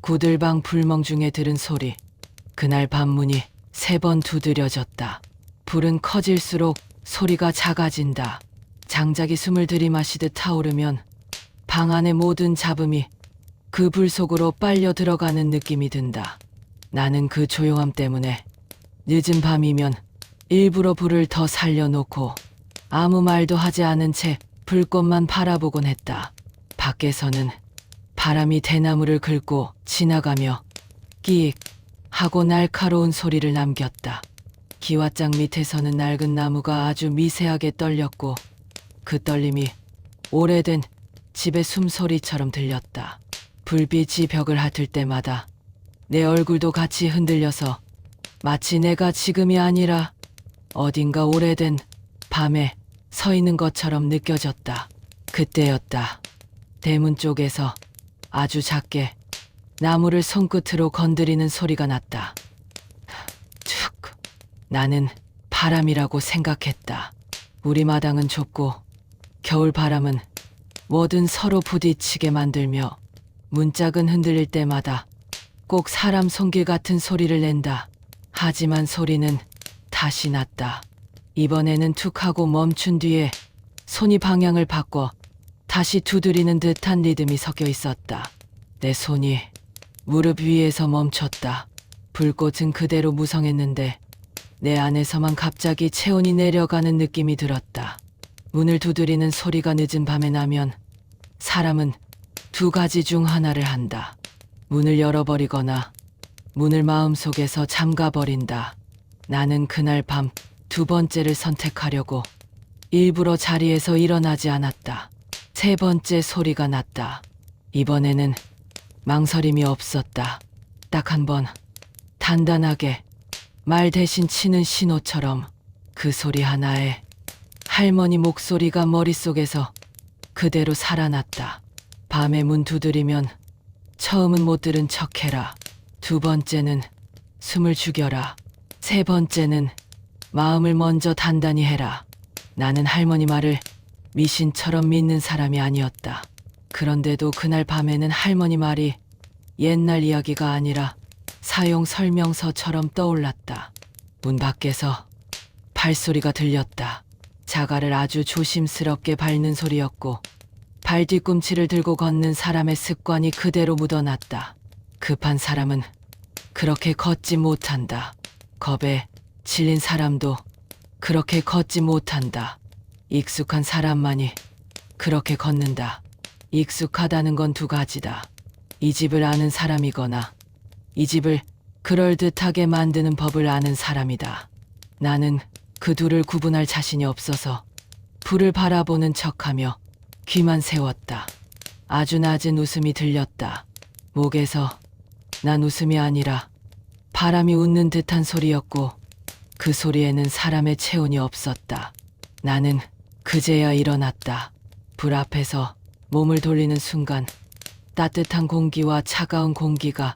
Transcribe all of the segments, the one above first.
구들방 불멍 중에 들은 소리. 그날 밤문이 3번 두드려졌다. 불은 커질수록 소리가 작아진다. 장작이 숨을 들이마시듯 타오르면 방 안의 모든 잡음이 그 불 속으로 빨려 들어가는 느낌이 든다. 나는 그 조용함 때문에 늦은 밤이면 일부러 불을 더 살려놓고 아무 말도 하지 않은 채 불꽃만 바라보곤 했다. 밖에서는 바람이 대나무를 긁고 지나가며 끼익 하고 날카로운 소리를 남겼다. 기왓장 밑에서는 낡은 나무가 아주 미세하게 떨렸고 그 떨림이 오래된 집의 숨소리처럼 들렸다. 불빛이 벽을 핫을 때마다 내 얼굴도 같이 흔들려서 마치 내가 지금이 아니라 어딘가 오래된 밤에 서 있는 것처럼 느껴졌다. 그때였다. 대문 쪽에서 아주 작게 나무를 손끝으로 건드리는 소리가 났다. 툭. 나는 바람이라고 생각했다. 우리 마당은 좁고 겨울 바람은 뭐든 서로 부딪히게 만들며 문짝은 흔들릴 때마다 꼭 사람 손길 같은 소리를 낸다. 하지만 소리는 다시 났다. 이번에는 툭 하고 멈춘 뒤에 손이 방향을 바꿔 다시 두드리는 듯한 리듬이 섞여 있었다. 내 손이 무릎 위에서 멈췄다. 불꽃은 그대로 무성했는데 내 안에서만 갑자기 체온이 내려가는 느낌이 들었다. 문을 두드리는 소리가 늦은 밤에 나면 사람은 2가지 중 하나를 한다. 문을 열어버리거나 문을 마음속에서 잠가버린다. 나는 그날 밤 2번째를 선택하려고 일부러 자리에서 일어나지 않았다. 3번째 소리가 났다. 이번에는 망설임이 없었다. 딱 한 번 단단하게 말 대신 치는 신호처럼 그 소리 하나에 할머니 목소리가 머릿속에서 그대로 살아났다. 밤에 문 두드리면 처음은 못 들은 척해라. 2번째는 숨을 죽여라. 3번째는 마음을 먼저 단단히 해라. 나는 할머니 말을 미신처럼 믿는 사람이 아니었다. 그런데도 그날 밤에는 할머니 말이 옛날 이야기가 아니라 사용 설명서처럼 떠올랐다. 문 밖에서 발소리가 들렸다. 자갈을 아주 조심스럽게 밟는 소리였고 발 뒤꿈치를 들고 걷는 사람의 습관이 그대로 묻어났다. 급한 사람은 그렇게 걷지 못한다. 겁에 질린 사람도 그렇게 걷지 못한다. 익숙한 사람만이 그렇게 걷는다. 익숙하다는 건 2가지다. 이 집을 아는 사람이거나 이 집을 그럴듯하게 만드는 법을 아는 사람이다. 나는 그 둘을 구분할 자신이 없어서 불을 바라보는 척하며 귀만 세웠다. 아주 낮은 웃음이 들렸다. 목에서 난 웃음이 아니라 바람이 웃는 듯한 소리였고 그 소리에는 사람의 체온이 없었다. 나는 그제야 일어났다. 불 앞에서 몸을 돌리는 순간 따뜻한 공기와 차가운 공기가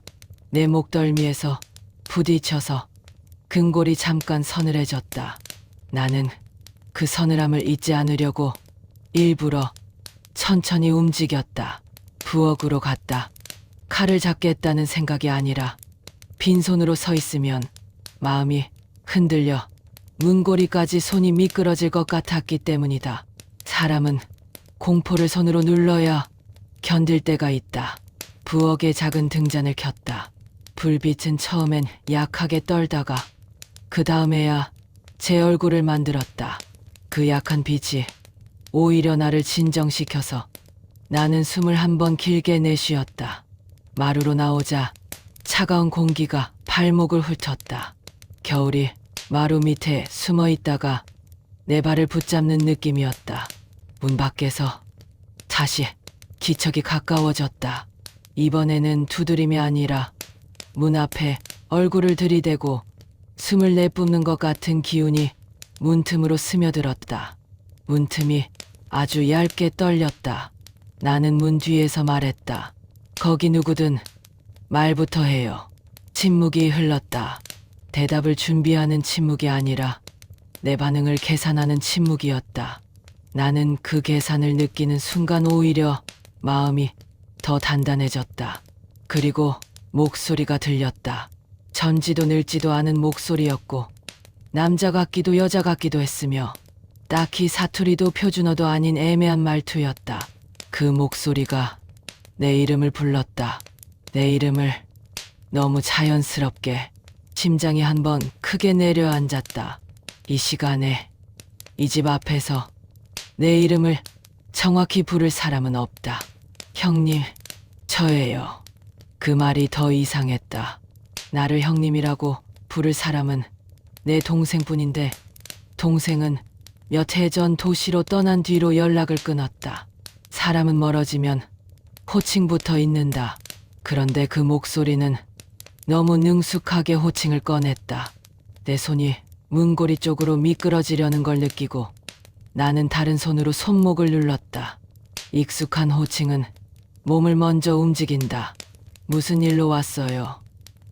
내 목덜미에서 부딪혀서 근골이 잠깐 서늘해졌다. 나는 그 서늘함을 잊지 않으려고 일부러 천천히 움직였다. 부엌으로 갔다. 칼을 잡겠다는 생각이 아니라 빈손으로 서 있으면 마음이 흔들려 문고리까지 손이 미끄러질 것 같았기 때문이다. 사람은 공포를 손으로 눌러야 견딜 때가 있다. 부엌에 작은 등잔을 켰다. 불빛은 처음엔 약하게 떨다가 그 다음에야 제 얼굴을 만들었다. 그 약한 빛이 오히려 나를 진정시켜서 나는 숨을 한 번 길게 내쉬었다. 마루로 나오자 차가운 공기가 발목을 훑었다. 겨울이 마루 밑에 숨어 있다가 내 발을 붙잡는 느낌이었다. 문 밖에서 다시 기척이 가까워졌다. 이번에는 두드림이 아니라 문 앞에 얼굴을 들이대고 숨을 내뿜는 것 같은 기운이 문틈으로 스며들었다. 문틈이 아주 얇게 떨렸다. 나는 문 뒤에서 말했다. 거기 누구든 말부터 해요. 침묵이 흘렀다. 대답을 준비하는 침묵이 아니라 내 반응을 계산하는 침묵이었다. 나는 그 계산을 느끼는 순간 오히려 마음이 더 단단해졌다. 그리고 목소리가 들렸다. 전지도 늙지도 않은 목소리였고 남자 같기도 여자 같기도 했으며 딱히 사투리도 표준어도 아닌 애매한 말투였다. 그 목소리가 내 이름을 불렀다. 내 이름을 너무 자연스럽게. 심장이 한번 크게 내려앉았다. 이 시간에 이 집 앞에서 내 이름을 정확히 부를 사람은 없다. 형님, 저예요. 그 말이 더 이상했다. 나를 형님이라고 부를 사람은 내 동생뿐인데 동생은 몇 해 전 도시로 떠난 뒤로 연락을 끊었다. 사람은 멀어지면 호칭부터 잊는다. 그런데 그 목소리는 너무 능숙하게 호칭을 꺼냈다. 내 손이 문고리 쪽으로 미끄러지려는 걸 느끼고 나는 다른 손으로 손목을 눌렀다. 익숙한 호칭은 몸을 먼저 움직인다. 무슨 일로 왔어요?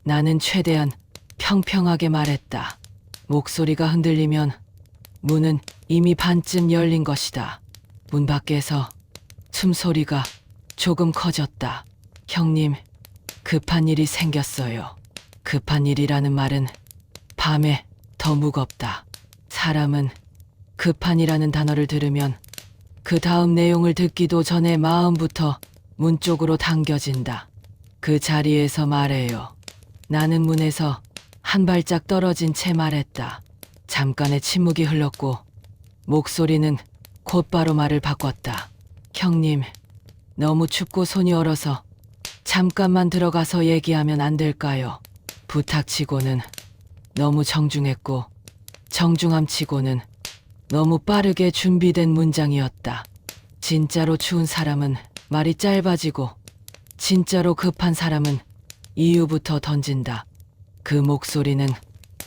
나는 최대한 평평하게 말했다. 목소리가 흔들리면 문은 이미 반쯤 열린 것이다. 문 밖에서 숨소리가 조금 커졌다. 형님, 급한 일이 생겼어요. 급한 일이라는 말은 밤에 더 무겁다. 사람은 급한이라는 단어를 들으면 그 다음 내용을 듣기도 전에 마음부터 문 쪽으로 당겨진다. 그 자리에서 말해요. 나는 문에서 한 발짝 떨어진 채 말했다. 잠깐의 침묵이 흘렀고 목소리는 곧바로 말을 바꿨다. 형님, 너무 춥고 손이 얼어서 잠깐만 들어가서 얘기하면 안 될까요? 부탁치고는 너무 정중했고 정중함치고는 너무 빠르게 준비된 문장이었다. 진짜로 추운 사람은 말이 짧아지고 진짜로 급한 사람은 이유부터 던진다. 그 목소리는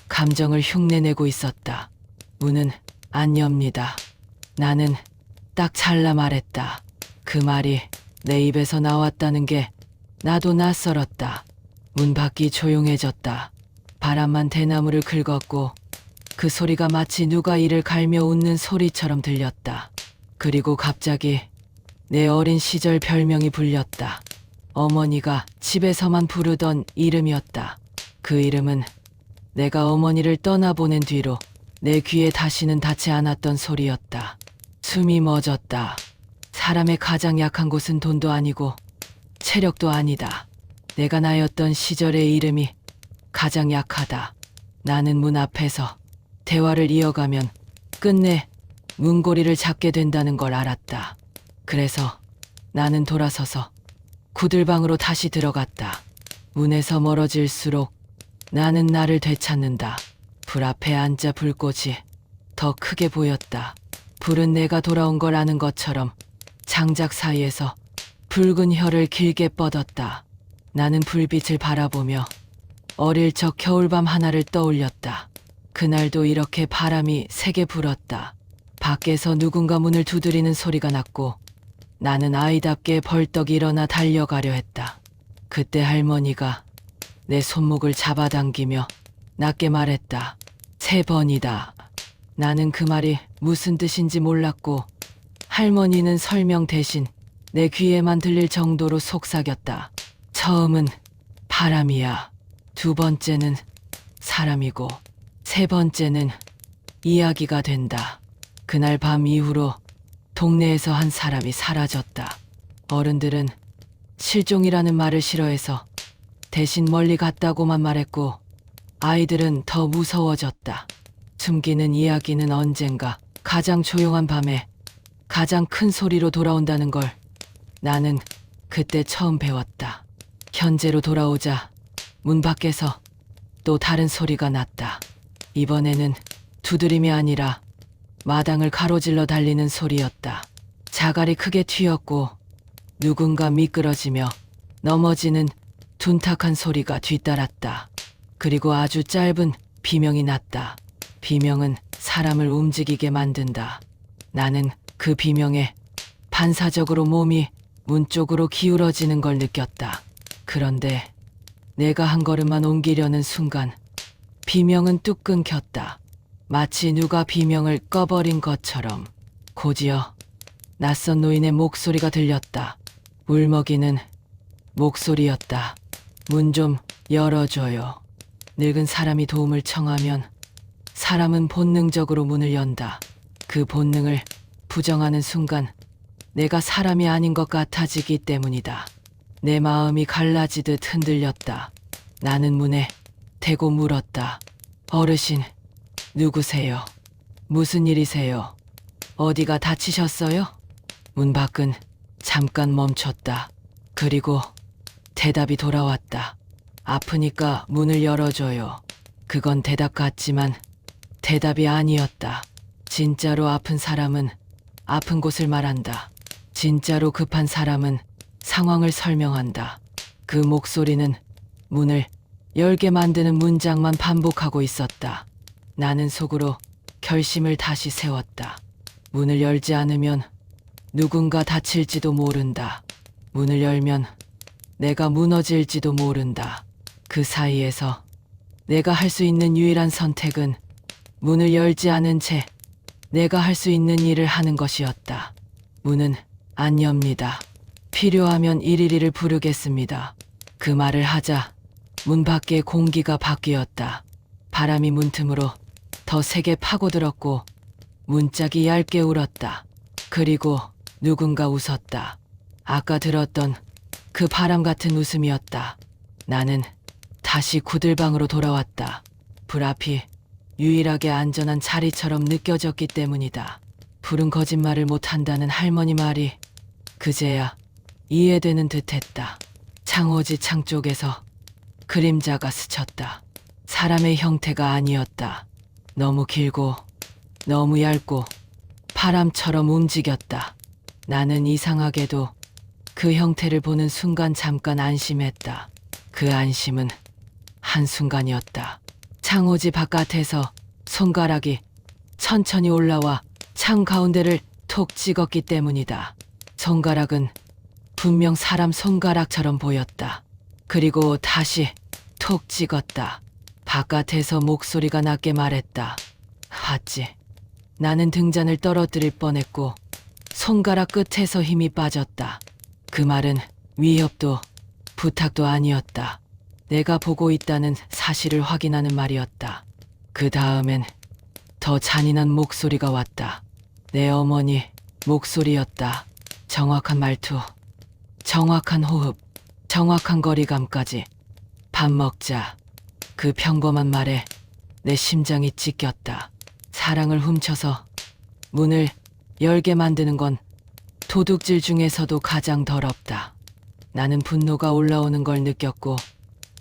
감정을 흉내내고 있었다. 문은 안 엽니다. 나는 딱 잘라 말했다. 그 말이 내 입에서 나왔다는 게 나도 낯설었다. 문 밖이 조용해졌다. 바람만 대나무를 긁었고 그 소리가 마치 누가 이를 갈며 웃는 소리처럼 들렸다. 그리고 갑자기 내 어린 시절 별명이 불렸다. 어머니가 집에서만 부르던 이름이었다. 그 이름은 내가 어머니를 떠나보낸 뒤로 내 귀에 다시는 닿지 않았던 소리였다. 숨이 멎었다. 사람의 가장 약한 곳은 돈도 아니고 체력도 아니다. 내가 나였던 시절의 이름이 가장 약하다. 나는 문 앞에서 대화를 이어가면 끝내 문고리를 잡게 된다는 걸 알았다. 그래서 나는 돌아서서 구들방으로 다시 들어갔다. 문에서 멀어질수록 나는 나를 되찾는다. 불 앞에 앉아 불꽃이 더 크게 보였다. 불은 내가 돌아온 걸 아는 것처럼 장작 사이에서 붉은 혀를 길게 뻗었다. 나는 불빛을 바라보며 어릴 적 겨울밤 하나를 떠올렸다. 그날도 이렇게 바람이 세게 불었다. 밖에서 누군가 문을 두드리는 소리가 났고 나는 아이답게 벌떡 일어나 달려가려 했다. 그때 할머니가 내 손목을 잡아당기며 낮게 말했다. 3번이다. 나는 그 말이 무슨 뜻인지 몰랐고 할머니는 설명 대신 내 귀에만 들릴 정도로 속삭였다. 처음은 바람이야. 2번째는 사람이고 3번째는 이야기가 된다. 그날 밤 이후로 동네에서 한 사람이 사라졌다. 어른들은 실종이라는 말을 싫어해서 대신 멀리 갔다고만 말했고 아이들은 더 무서워졌다. 숨기는 이야기는 언젠가 가장 조용한 밤에 가장 큰 소리로 돌아온다는 걸 나는 그때 처음 배웠다. 현재로 돌아오자 문 밖에서 또 다른 소리가 났다. 이번에는 두드림이 아니라 마당을 가로질러 달리는 소리였다. 자갈이 크게 튀었고 누군가 미끄러지며 넘어지는 둔탁한 소리가 뒤따랐다. 그리고 아주 짧은 비명이 났다. 비명은 사람을 움직이게 만든다. 나는 그 비명에 반사적으로 몸이 문 쪽으로 기울어지는 걸 느꼈다. 그런데 내가 한 걸음만 옮기려는 순간 비명은 뚝 끊겼다. 마치 누가 비명을 꺼버린 것처럼. 곧이어 낯선 노인의 목소리가 들렸다. 울먹이는 목소리였다. 문 좀 열어줘요. 늙은 사람이 도움을 청하면 사람은 본능적으로 문을 연다. 그 본능을 부정하는 순간 내가 사람이 아닌 것 같아지기 때문이다. 내 마음이 갈라지듯 흔들렸다. 나는 문에 대고 물었다. 어르신, 누구세요? 무슨 일이세요? 어디가 다치셨어요? 문 밖은 잠깐 멈췄다. 그리고 대답이 돌아왔다. 아프니까 문을 열어줘요. 그건 대답 같지만 대답이 아니었다. 진짜로 아픈 사람은 아픈 곳을 말한다. 진짜로 급한 사람은 상황을 설명한다. 그 목소리는 문을 열게 만드는 문장만 반복하고 있었다. 나는 속으로 결심을 다시 세웠다. 문을 열지 않으면 누군가 다칠지도 모른다. 문을 열면 내가 무너질지도 모른다. 그 사이에서 내가 할 수 있는 유일한 선택은 문을 열지 않은 채 내가 할 수 있는 일을 하는 것이었다. 문은 안 엽니다. 필요하면 112를 부르겠습니다. 그 말을 하자 문 밖의 공기가 바뀌었다. 바람이 문틈으로 더 세게 파고들었고 문짝이 얇게 울었다. 그리고 누군가 웃었다. 아까 들었던 그 바람 같은 웃음이었다. 나는 다시 구들방으로 돌아왔다. 불 앞이 유일하게 안전한 자리처럼 느껴졌기 때문이다. 불은 거짓말을 못한다는 할머니 말이 그제야 이해되는 듯했다. 창호지 창 쪽에서 그림자가 스쳤다. 사람의 형태가 아니었다. 너무 길고 너무 얇고 바람처럼 움직였다. 나는 이상하게도 그 형태를 보는 순간 잠깐 안심했다. 그 안심은 한순간이었다. 창호지 바깥에서 손가락이 천천히 올라와 창 가운데를 톡 찍었기 때문이다. 손가락은 분명 사람 손가락처럼 보였다. 그리고 다시 톡 찍었다. 바깥에서 목소리가 낮게 말했다. 봤지? 나는 등잔을 떨어뜨릴 뻔했고 손가락 끝에서 힘이 빠졌다. 그 말은 위협도 부탁도 아니었다. 내가 보고 있다는 사실을 확인하는 말이었다. 그 다음엔 더 잔인한 목소리가 왔다. 내 어머니 목소리였다. 정확한 말투, 정확한 호흡, 정확한 거리감까지. 밥 먹자. 그 평범한 말에 내 심장이 찢겼다. 사랑을 훔쳐서 문을 열게 만드는 건 도둑질 중에서도 가장 더럽다. 나는 분노가 올라오는 걸 느꼈고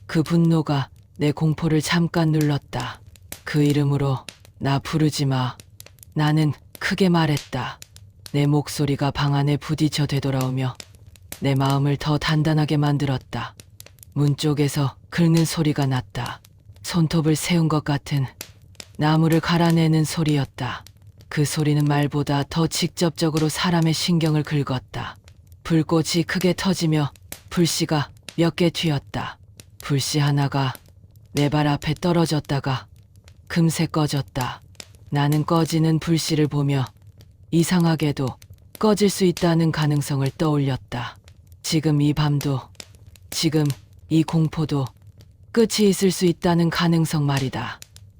그 분노가 내 공포를 잠깐 눌렀다. 그 이름으로 나 부르지 마. 나는 크게 말했다. 내 목소리가 방 안에 부딪혀 되돌아오며 내 마음을 더 단단하게 만들었다. 문 쪽에서 긁는 소리가 났다. 손톱을 세운 것 같은 나무를 갈아내는 소리였다. 그 소리는 말보다 더 직접적으로 사람의 신경을 긁었다. 불꽃이 크게 터지며 불씨가 몇 개 튀었다. 불씨 하나가 내 발 앞에 떨어졌다가 금세 꺼졌다. 나는 꺼지는 불씨를 보며 이상하게도 꺼질 수 있다는 가능성을 떠올렸다. 지금 이 밤도, 지금 이 공포도 끝이 있을 수 있다는 가능성 말이다.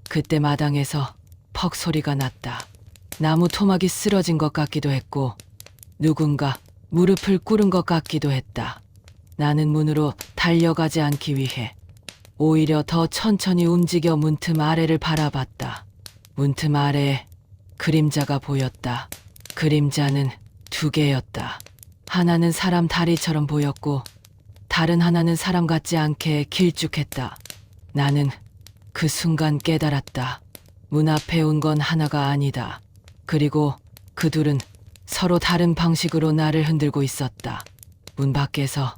그때 마당에서 퍽 소리가 났다. 나무 토막이 쓰러진 것 같기도 했고 누군가 무릎을 꿇은 것 같기도 했다. 나는 문으로 달려가지 않기 위해 오히려 더 천천히 움직여 문틈 아래를 바라봤다. 문틈 아래에 그림자가 보였다. 그림자는 두 개였다. 하나는 사람 다리처럼 보였고 다른 하나는 사람 같지 않게 길쭉했다. 나는 그 순간 깨달았다. 문 앞에 온 건 하나가 아니다. 그리고 그 둘은 서로 다른 방식으로 나를 흔들고 있었다. 문 밖에서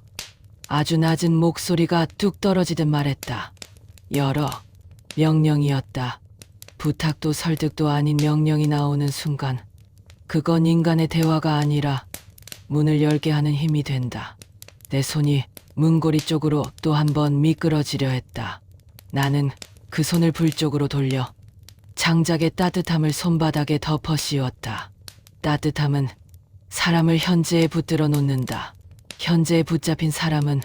아주 낮은 목소리가 뚝 떨어지듯 말했다. 열어. 명령이었다. 부탁도 설득도 아닌 명령이 나오는 순간 그건 인간의 대화가 아니라 문을 열게 하는 힘이 된다. 내 손이 문고리 쪽으로 또 한 번 미끄러지려 했다. 나는 그 손을 불 쪽으로 돌려 장작의 따뜻함을 손바닥에 덮어 씌웠다. 따뜻함은 사람을 현재에 붙들어 놓는다. 현재에 붙잡힌 사람은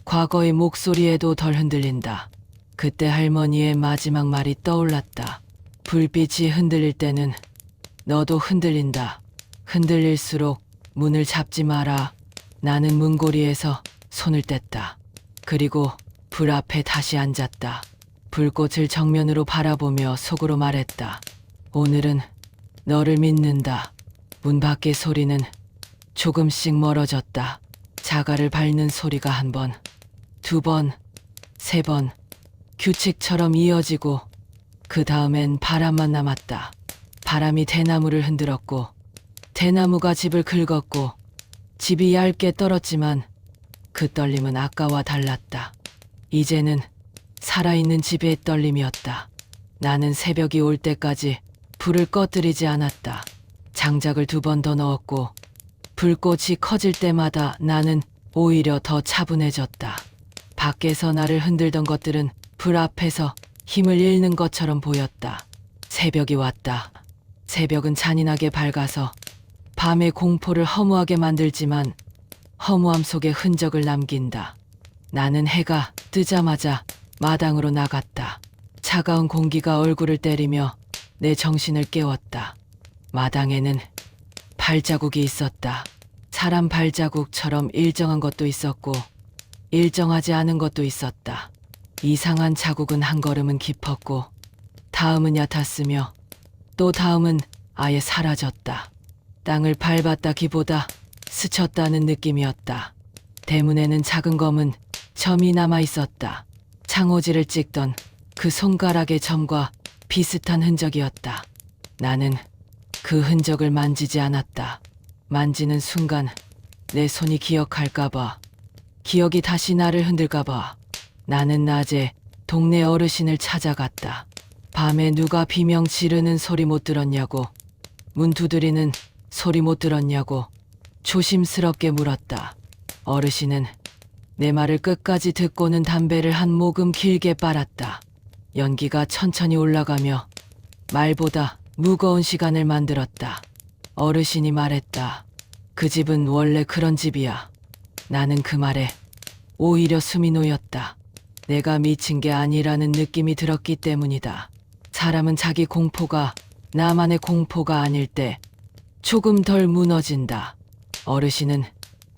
과거의 목소리에도 덜 흔들린다. 그때 할머니의 마지막 말이 떠올랐다. 불빛이 흔들릴 때는 너도 흔들린다. 흔들릴수록 문을 잡지 마라. 나는 문고리에서 손을 뗐다. 그리고 불 앞에 다시 앉았다. 불꽃을 정면으로 바라보며 속으로 말했다. 오늘은 너를 믿는다. 문 밖의 소리는 조금씩 멀어졌다. 자갈을 밟는 소리가 한 번, 두 번, 세 번, 규칙처럼 이어지고 그 다음엔 바람만 남았다. 바람이 대나무를 흔들었고 대나무가 집을 긁었고 집이 얇게 떨었지만 그 떨림은 아까와 달랐다. 이제는 살아있는 집의 떨림이었다. 나는 새벽이 올 때까지 불을 꺼뜨리지 않았다. 장작을 2번 더 넣었고 불꽃이 커질 때마다 나는 오히려 더 차분해졌다. 밖에서 나를 흔들던 것들은 불 앞에서 힘을 잃는 것처럼 보였다. 새벽이 왔다. 새벽은 잔인하게 밝아서 밤의 공포를 허무하게 만들지만 허무함 속에 흔적을 남긴다. 나는 해가 뜨자마자 마당으로 나갔다. 차가운 공기가 얼굴을 때리며 내 정신을 깨웠다. 마당에는 발자국이 있었다. 사람 발자국처럼 일정한 것도 있었고 일정하지 않은 것도 있었다. 이상한 자국은 한 걸음은 깊었고 다음은 얕았으며 또 다음은 아예 사라졌다. 땅을 밟았다기보다 스쳤다는 느낌이었다. 대문에는 작은 검은 점이 남아 있었다. 창호지를 찍던 그 손가락의 점과 비슷한 흔적이었다. 나는 그 흔적을 만지지 않았다. 만지는 순간 내 손이 기억할까봐, 기억이 다시 나를 흔들까봐. 나는 낮에 동네 어르신을 찾아갔다. 밤에 누가 비명 지르는 소리 못 들었냐고, 문 두드리는 소리 못 들었냐고 조심스럽게 물었다. 어르신은 내 말을 끝까지 듣고는 담배를 한 모금 길게 빨았다. 연기가 천천히 올라가며 말보다 무거운 시간을 만들었다. 어르신이 말했다. 그 집은 원래 그런 집이야. 나는 그 말에 오히려 숨이 놓였다. 내가 미친 게 아니라는 느낌이 들었기 때문이다. 사람은 자기 공포가 나만의 공포가 아닐 때 조금 덜 무너진다. 어르신은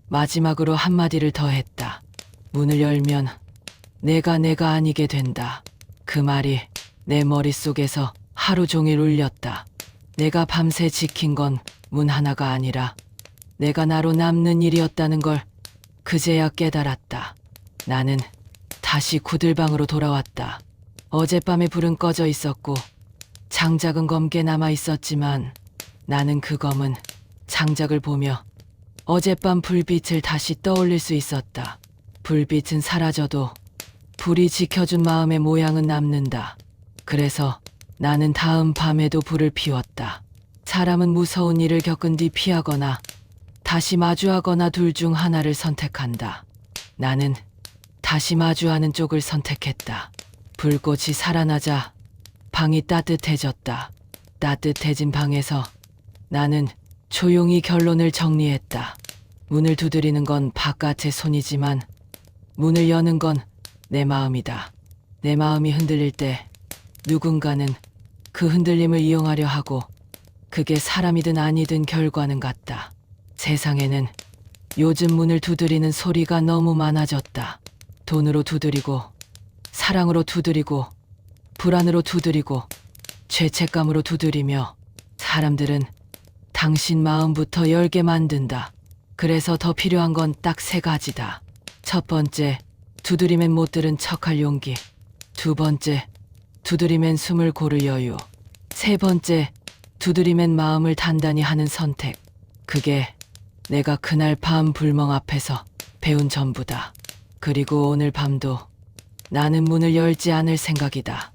마지막으로 한마디를 더 했다. 문을 열면 내가 아니게 된다. 그 말이 내 머릿속에서 하루 종일 울렸다. 내가 밤새 지킨 건 문 하나가 아니라 내가 나로 남는 일이었다는 걸 그제야 깨달았다. 나는 다시 구들방으로 돌아왔다. 어젯밤에 불은 꺼져 있었고 장작은 검게 남아 있었지만 나는 그 검은 장작을 보며 어젯밤 불빛을 다시 떠올릴 수 있었다. 불빛은 사라져도 불이 지켜준 마음의 모양은 남는다. 그래서 나는 다음 밤에도 불을 피웠다. 사람은 무서운 일을 겪은 뒤 피하거나 다시 마주하거나 둘 중 하나를 선택한다. 나는 다시 마주하는 쪽을 선택했다. 불꽃이 살아나자 방이 따뜻해졌다. 따뜻해진 방에서 나는 조용히 결론을 정리했다. 문을 두드리는 건 바깥의 손이지만 문을 여는 건 내 마음이다. 내 마음이 흔들릴 때 누군가는 그 흔들림을 이용하려 하고 그게 사람이든 아니든 결과는 같다. 세상에는 요즘 문을 두드리는 소리가 너무 많아졌다. 돈으로 두드리고 사랑으로 두드리고 불안으로 두드리고 죄책감으로 두드리며 사람들은 당신 마음부터 열게 만든다. 그래서 더 필요한 건 딱 3가지다. 첫 번째, 두드리면 못 들은 척할 용기. 두 번째, 두드리면 숨을 고를 여유. 세 번째, 두드리면 마음을 단단히 하는 선택. 그게 내가 그날 밤 불멍 앞에서 배운 전부다. 그리고 오늘 밤도 나는 문을 열지 않을 생각이다.